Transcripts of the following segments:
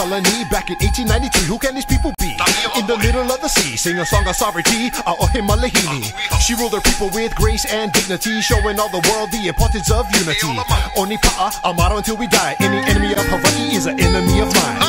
colony back in 1893. Who can these people be? In the middle of the sea, sing a song of sovereignty. Aohimalahini. She ruled her people with grace and dignity, showing all the world the importance of unity. Oni pa'a, our motto until we die. Any enemy of Hawaii is an enemy of mine.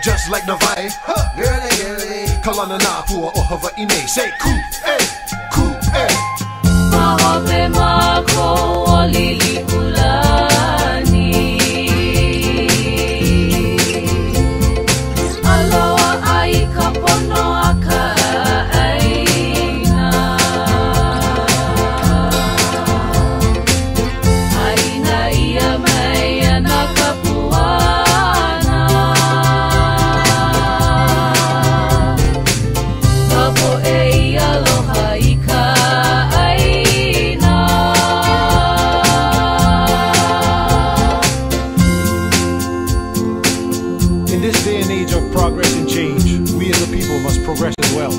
Just like Navae, Kalana na pua o Hawaii nei. Say ku e, ku e. Mahope mako o lili kulani. Aloha ai kapono aka aina. Aina ia mai ana kapua. Progress as well,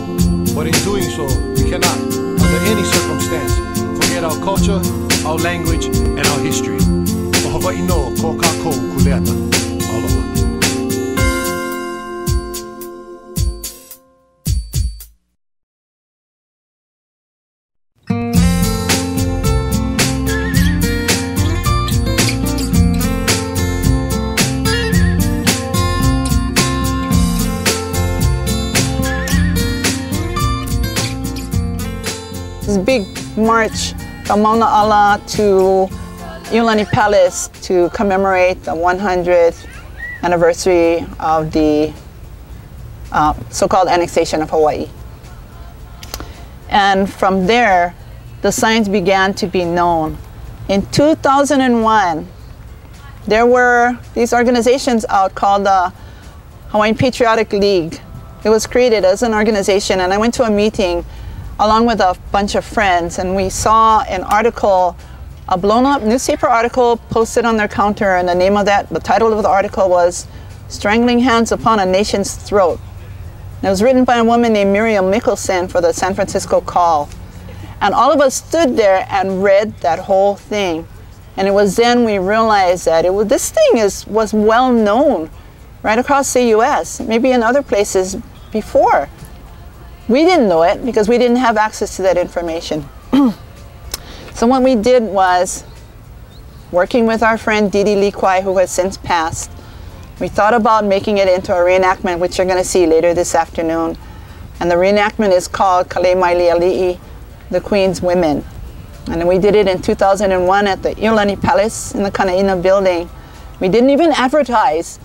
but in doing so, we cannot, under any circumstance, forget our culture, our language, and our history. O Hawaii no ko kako kuleana. Aloha. Big march from Mauna Ala to Iolani Palace to commemorate the 100th anniversary of the so-called annexation of Hawaii. And from there, the signs began to be known. In 2001, there were these organizations out called the Hawaiian Patriotic League. It was created as an organization, and I went to a meeting along with a bunch of friends, and we saw an article, a blown up newspaper article posted on their counter, and the title of the article was "Strangling Hands Upon a Nation's Throat." It was written by a woman named Miriam Mickelson for the San Francisco Call. And all of us stood there and read that whole thing. And it was then we realized that this thing was well known right across the US, maybe in other places before. We didn't know it because we didn't have access to that information. So what we did was, working with our friend Didi Lee Kwai, who has since passed, we thought about making it into a reenactment, which you're going to see later this afternoon. And the reenactment is called Kale Maili Ali'i, the Queen's Women. And we did it in 2001 at the Iolani Palace in the Kanaina building. We didn't even advertise,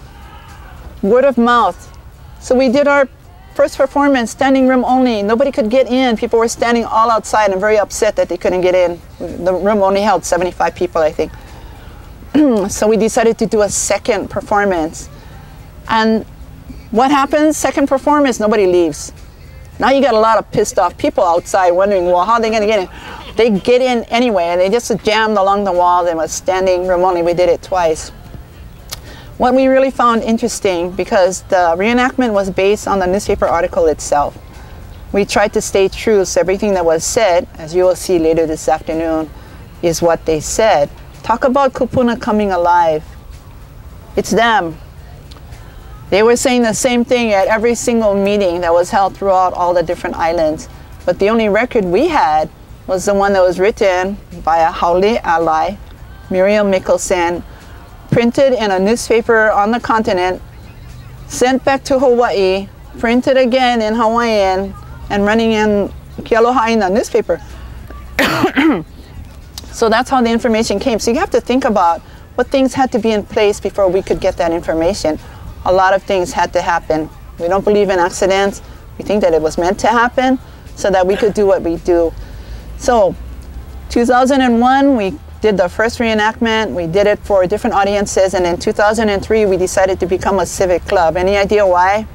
word of mouth. So we did our first performance, standing room only. Nobody could get in. People were standing all outside and very upset that they couldn't get in. The room only held 75 people, I think. So we decided to do a second performance. And what happens? Second performance, nobody leaves. Now you got a lot of pissed off people outside wondering, well, how are they going to get in? They get in anyway, and they just jammed along the wall. They were standing room only. We did it twice. What we really found interesting, because the reenactment was based on the newspaper article itself, we tried to stay true, so everything that was said, as you will see later this afternoon, is what they said. Talk about kupuna coming alive. It's them. They were saying the same thing at every single meeting that was held throughout all the different islands. But the only record we had was the one that was written by a Haole ally, Miriam Mickelson, printed in a newspaper on the continent, sent back to Hawaii, printed again in Hawaiian, and running in Kealohaina newspaper. So that's how the information came. So you have to think about what things had to be in place before we could get that information. A lot of things had to happen. We don't believe in accidents. We think that it was meant to happen so that we could do what we do. So 2001, we did the first reenactment. We did it for different audiences. And in 2003, we decided to become a civic club. Any idea why?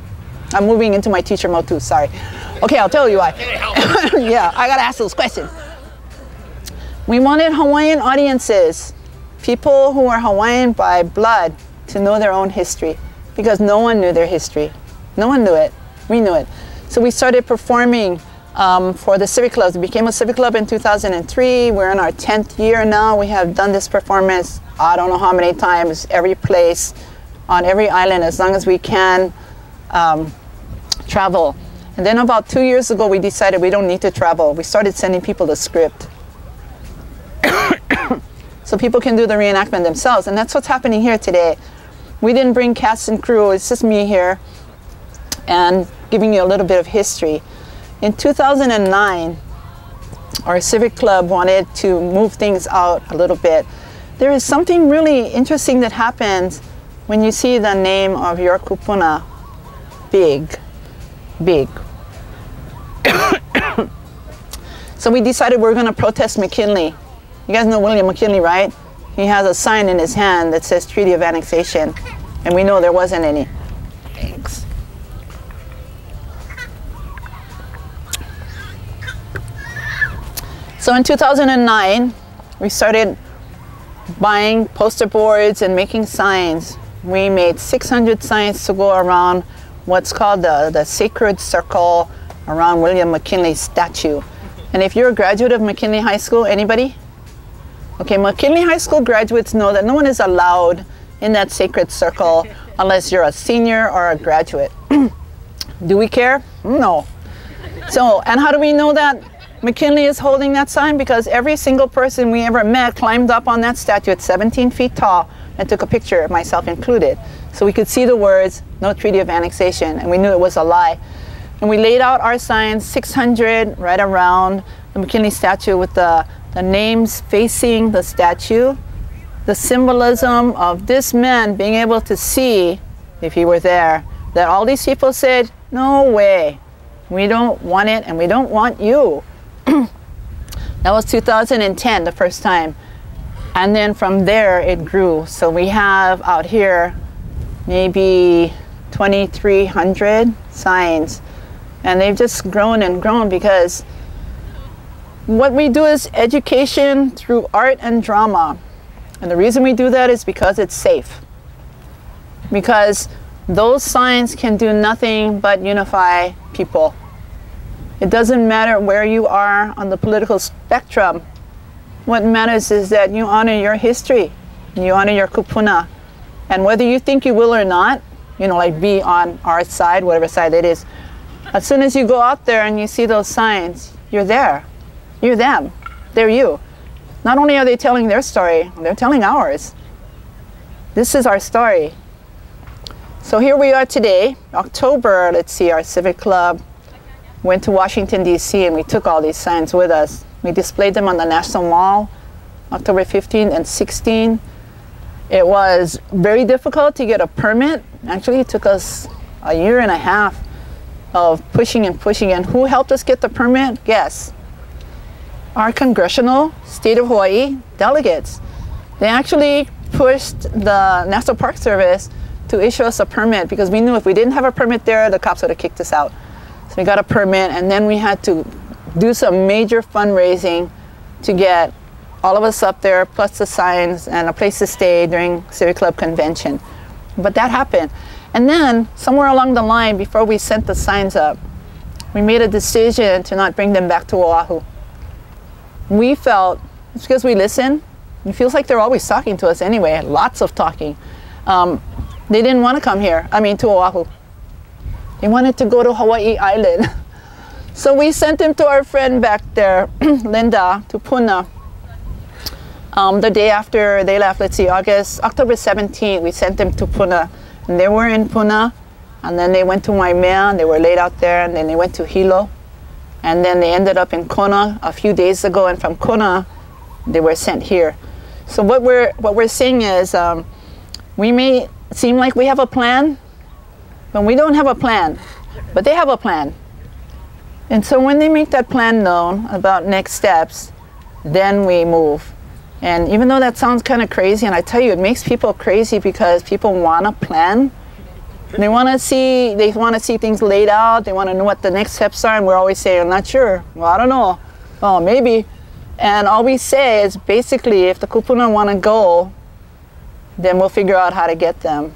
I'm moving into my teacher mode too, sorry. Okay, I'll tell you why. Yeah, I gotta ask those questions. We wanted Hawaiian audiences, people who are Hawaiian by blood, to know their own history, because no one knew their history. No one knew it. We knew it. So we started performing for the civic clubs. We became a civic club in 2003. We're in our 10th year now. We have done this performance, I don't know how many times, every place, on every island, as long as we can travel. And then about 2 years ago, we decided we don't need to travel. We started sending people the script. So people can do the reenactment themselves. And that's what's happening here today. We didn't bring cast and crew. It's just me here and giving you a little bit of history. In 2009, our civic club wanted to move things out a little bit. There is something really interesting that happens when you see the name of your kupuna big, big. So we decided we're going to protest McKinley. You guys know William McKinley, right? He has a sign in his hand that says Treaty of Annexation, and we know there wasn't any. Thanks. So in 2009, we started buying poster boards and making signs. We made 600 signs to go around what's called the sacred circle around William McKinley's statue. And if you're a graduate of McKinley High School, anybody? Okay, McKinley High School graduates know that no one is allowed in that sacred circle unless you're a senior or a graduate. Do we care? No. So, and how do we know that McKinley is holding that sign? Because every single person we ever met climbed up on that statue at 17 feet tall and took a picture, myself included. So we could see the words, no Treaty of Annexation, and we knew it was a lie. And we laid out our signs, 600 right around the McKinley statue with the names facing the statue, the symbolism of this man being able to see, if he were there, that all these people said, no way, we don't want it and we don't want you. That was 2010, the first time. And then from there it grew. So we have out here maybe 2,300 signs. And they've just grown and grown because what we do is education through art and drama. And the reason we do that is because it's safe. Because those signs can do nothing but unify people. It doesn't matter where you are on the political spectrum. What matters is that you honor your history, you honor your kupuna. And whether you think you will or not, like be on our side, whatever side it is, as soon as you go out there and you see those signs, you're there. You're them. They're you. Not only are they telling their story, they're telling ours. This is our story. So here we are today, October, let's see, our civic club went to Washington, D.C., and we took all these signs with us. We displayed them on the National Mall, October 15 and 16. It was very difficult to get a permit. Actually, it took us a year and a half of pushing and pushing. And who helped us get the permit? Guess. Our congressional state of Hawaii delegates. They actually pushed the National Park Service to issue us a permit because we knew if we didn't have a permit there, the cops would have kicked us out. So we got a permit, and then we had to do some major fundraising to get all of us up there, plus the signs and a place to stay during Civic Club convention. But that happened. And then somewhere along the line, before we sent the signs up, we made a decision to not bring them back to Oahu. We felt, it's because we listen, it feels like they're always talking to us anyway, lots of talking. They didn't want to come here, to Oahu. They wanted to go to Hawaii Island. So we sent him to our friend back there, Linda, to Puna. The day after they left, let's see, October 17th, we sent them to Puna. And they were in Puna, and then they went to Waimea, and they were laid out there, and then they went to Hilo. And then they ended up in Kona a few days ago, and from Kona, they were sent here. So what we're saying is, we may seem like we have a plan, but we don't have a plan, but they have a plan. And so when they make that plan known about next steps, then we move. And even though that sounds kind of crazy, and I tell you, it makes people crazy because people want to plan. They want to see things laid out. They want to know what the next steps are, and we're always saying, I'm not sure. Well, I don't know. Oh, maybe. And all we say is basically, if the kupuna want to go, then we'll figure out how to get them.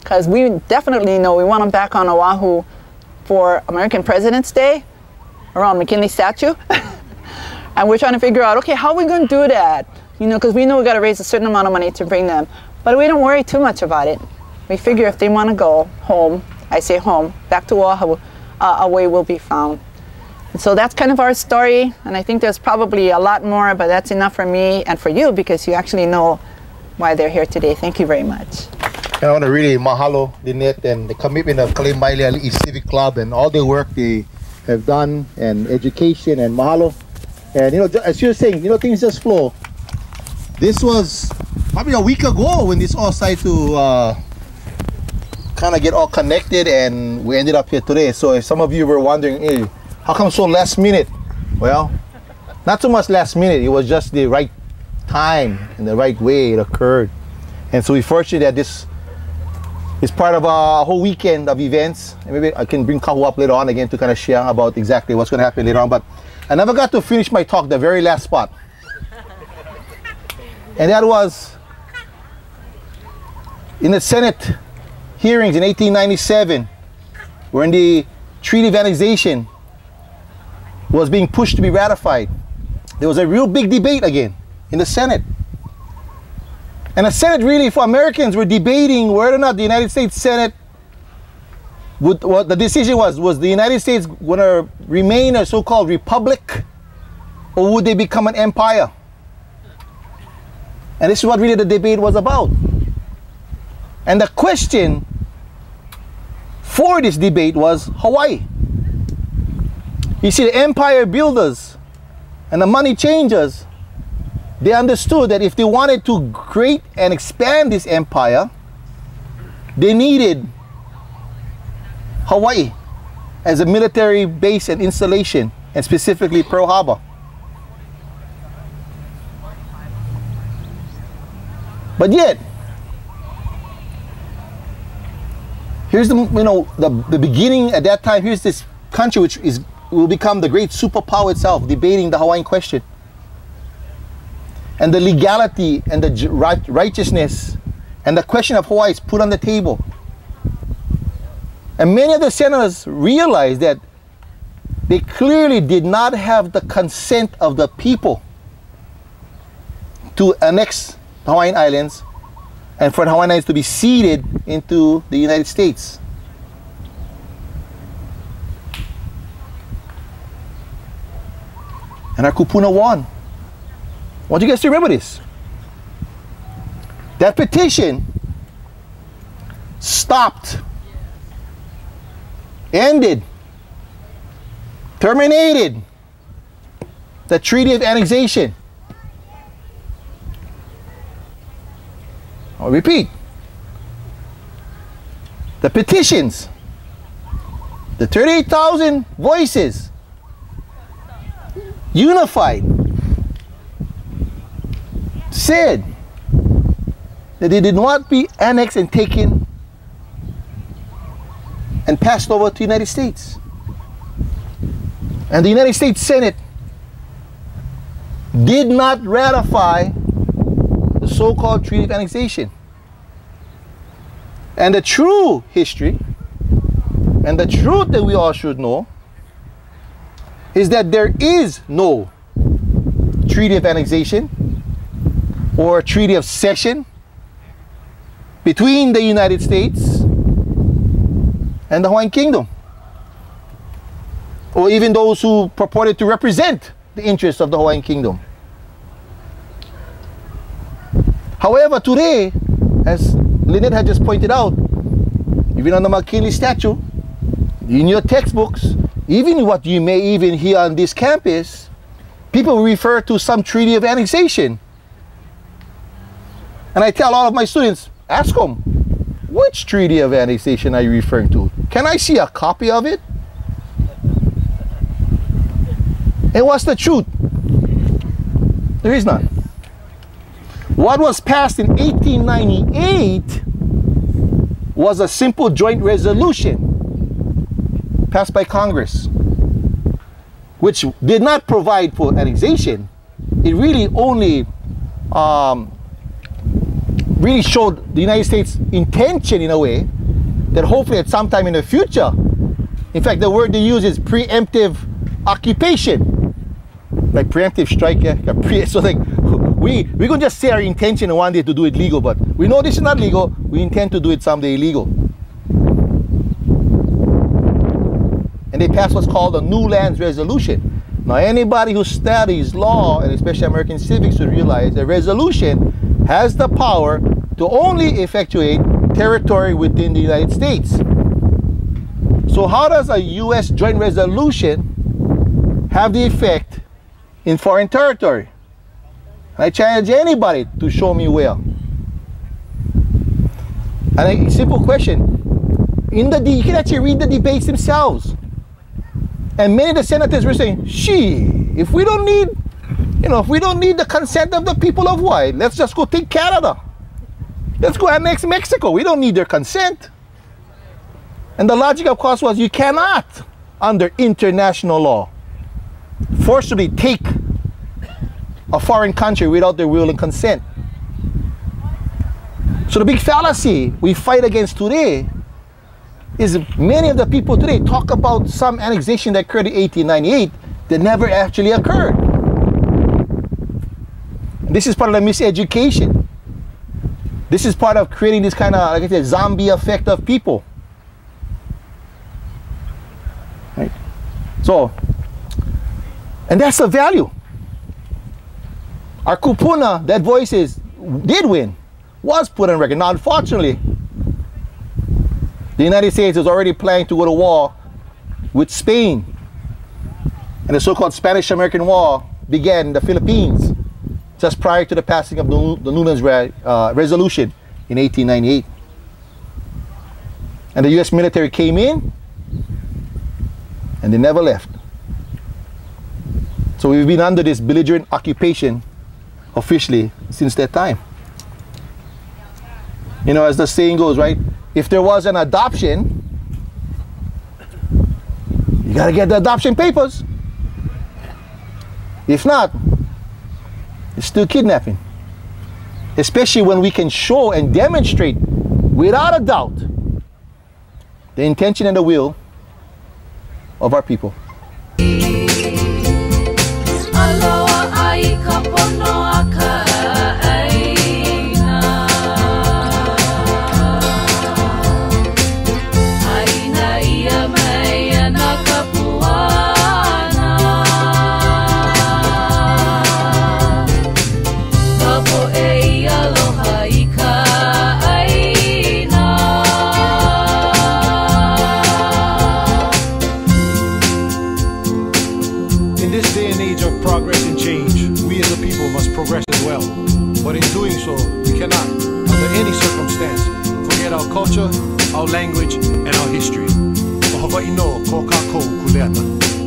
Because we definitely know we want them back on Oahu for American President's Day, around McKinley statue. And we're trying to figure out, okay, how are we going to do that? Because we know we got to raise a certain amount of money to bring them. But we don't worry too much about it. We figure if they want to go home, I say home, back to Oahu, a way will be found. And so that's kind of our story. And I think there's probably a lot more, but that's enough for me and for you because you actually know why they're here today. Thank you very much. I want to really mahalo Lynette and the commitment of Kalimailia Ali'i Civic Club and all the work they have done and education and mahalo. And as you're saying, things just flow. This was probably a week ago when this all started to kind of get all connected, and we ended up here today. So if some of you were wondering, hey, how come so last minute? Well, not so much last minute. It was just the right time and the right way it occurred. And so we're fortunate that this is part of a whole weekend of events. And maybe I can bring Kahu up later on again to kind of share about exactly what's going to happen later on. But I never got to finish my talk, the very last spot. And that was in the Senate hearings in 1897, when the Treaty of Annexation was being pushed to be ratified. There was a real big debate again in the Senate. And the Senate really, for Americans, were debating whether or not the United States Senate what the decision was the United States going to remain a so-called republic, or would they become an empire? And this is what really the debate was about. And the question for this debate was Hawaii. You see, the empire builders and the money changers, they understood that if they wanted to create and expand this empire, they needed Hawaii as a military base and installation, and specifically Pearl Harbor. But yet, here's the beginning at that time. Here's this country which will become the great superpower itself, debating the Hawaiian question. And the legality and the righteousness and the question of Hawaii is put on the table. And many of the senators realized that they clearly did not have the consent of the people to annex the Hawaiian Islands and for the Hawaiian Islands to be ceded into the United States. And our kupuna won. I want you guys to remember this. That petition stopped, ended, terminated the Treaty of Annexation. I'll repeat. The petitions, the 38,000 voices, unified, said that they did not be annexed and taken and passed over to the United States. And the United States Senate did not ratify the so-called Treaty of Annexation. And the true history and the truth that we all should know is that there is no Treaty of Annexation or Treaty of Cession between the United States and the Hawaiian Kingdom, or even those who purported to represent the interests of the Hawaiian Kingdom. However, today, as Lynette had just pointed out, even on the McKinley statue, in your textbooks, even what you may even hear on this campus, people refer to some Treaty of Annexation. And I tell all of my students, ask them, which Treaty of Annexation are you referring to? Can I see a copy of it? And what's the truth? There is none. What was passed in 1898 was a simple joint resolution passed by Congress, which did not provide for annexation. It really only really showed the United States intention in a way that hopefully at some time in the future, in fact the word they use is preemptive occupation, like preemptive strike. So like we can just say our intention one day to do it legal, but we know this is not legal, we intend to do it someday illegal. And they passed what's called the New Lands Resolution. Now anybody who studies law, and especially American civics, would realize that resolution has the power to only effectuate territory within the United States. So how does a U.S. joint resolution have the effect in foreign territory? I challenge anybody to show me where. And a simple question. You can actually read the debates themselves. And many of the senators were saying, if we don't need, if we don't need the consent of the people of Hawaii, let's just go take Canada. Let's go annex Mexico. We don't need their consent. And the logic, of course, was you cannot, under international law, forcibly take a foreign country without their will and consent. So the big fallacy we fight against today is many of the people today talk about some annexation that occurred in 1898 that never actually occurred. And this is part of the miseducation. This is part of creating this kind of, like I said, zombie effect of people. Right? So, and that's the value. Our kupuna, that voices did win, was put on record. Now, unfortunately, the United States was already planning to go to war with Spain. And the so-called Spanish-American War began in the Philippines just prior to the passing of the New Lands Resolution in 1898. And the U.S. military came in and they never left. So we've been under this belligerent occupation officially since that time. As the saying goes, right? If there was an adoption, you gotta get the adoption papers. If not, it's still kidnapping. Especially when we can show and demonstrate without a doubt the intention and the will of our people. Progress as well, but in doing so, we cannot, under any circumstance, forget our culture, our language, and our history. O Hawaii no ko kākou kuleana.